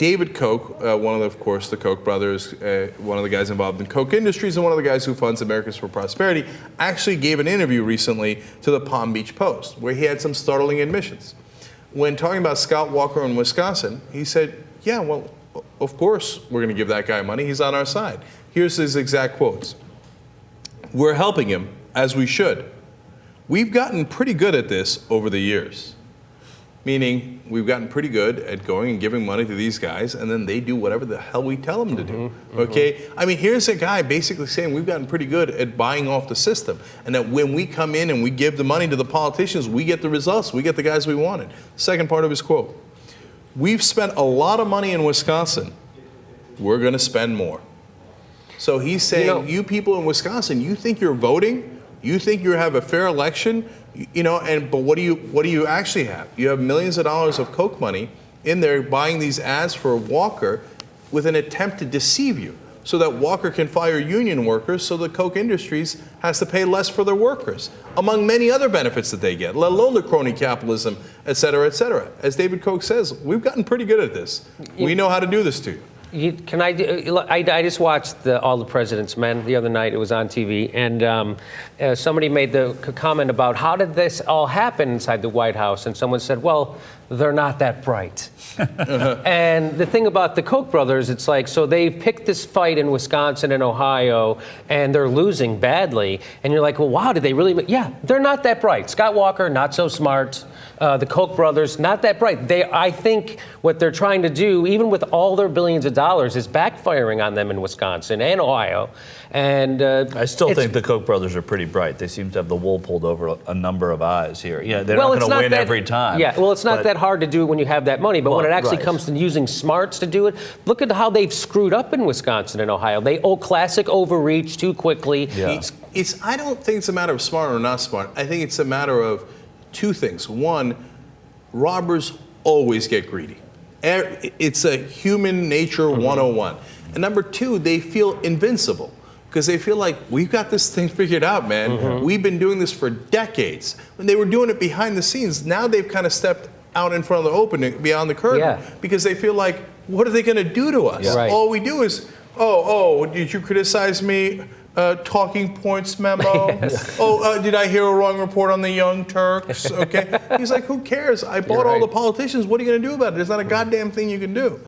David Koch, of course, the Koch brothers, one of the guys involved in Koch Industries and one of the guys who funds Americans for Prosperity, actually gave an interview recently to the Palm Beach Post where he had some startling admissions. When talking about Scott Walker in Wisconsin, he said, yeah, well, of course we're going to give that guy money. He's on our side. Here's his exact quotes. We're helping him, as we should. We've gotten pretty good at this over the years. Meaning, we've gotten pretty good at going and giving money to these guys, and then they do whatever the hell we tell them to do, okay? I mean, here's a guy basically saying we've gotten pretty good at buying off the system, and that when we come in and we give the money to the politicians, we get the results, we get the guys we wanted. Second part of his quote, we've spent a lot of money in Wisconsin. We're gonna spend more. So he's saying, you people in Wisconsin, you think you're voting? You think you have a fair election? But what do you actually have? You have millions of dollars of Koch money in there buying these ads for Walker with an attempt to deceive you so that Walker can fire union workers so that Koch Industries has to pay less for their workers, among many other benefits that they get, let alone the crony capitalism, et cetera, et cetera. As David Koch says, we've gotten pretty good at this. We know how to do this to you. I just watched All the President's Men the other night. It was on TV, and somebody made the comment about how did this all happen inside the White House, and someone said, well, they're not that bright. And the thing about the Koch brothers, it's like, so they picked this fight in Wisconsin and Ohio, and they're losing badly, and you're like, well, wow, did they really? Yeah, they're not that bright. Scott Walker, not so smart. The Koch brothers, not that bright. I think what they're trying to do, even with all their billions of dollars, is backfiring on them in Wisconsin and Ohio. And I still think the Koch brothers are pretty bright. They seem to have the wool pulled over a number of eyes here. Yeah, they're not going to win every time. Yeah, well, it's not that hard to do when you have that money, but when it actually comes to using smarts to do it, look at how they've screwed up in Wisconsin and Ohio. They classic overreach too quickly. Yeah. I don't think it's a matter of smart or not smart. I think it's a matter of two things. One, robbers always get greedy. It's a human nature 101. And number two, they feel invincible because they feel like we've got this thing figured out, man. We've been doing this for decades. When they were doing it behind the scenes, now they've kind of stepped out in front of the open, beyond the curtain, because they feel like, what are they going to do to us? Yeah. Right. All we do is, did you criticize me? Talking points memo. Yes. Did I hear a wrong report on the Young Turks? Okay. He's like, who cares? I bought all the politicians. What are you going to do about it? There's not a goddamn thing you can do.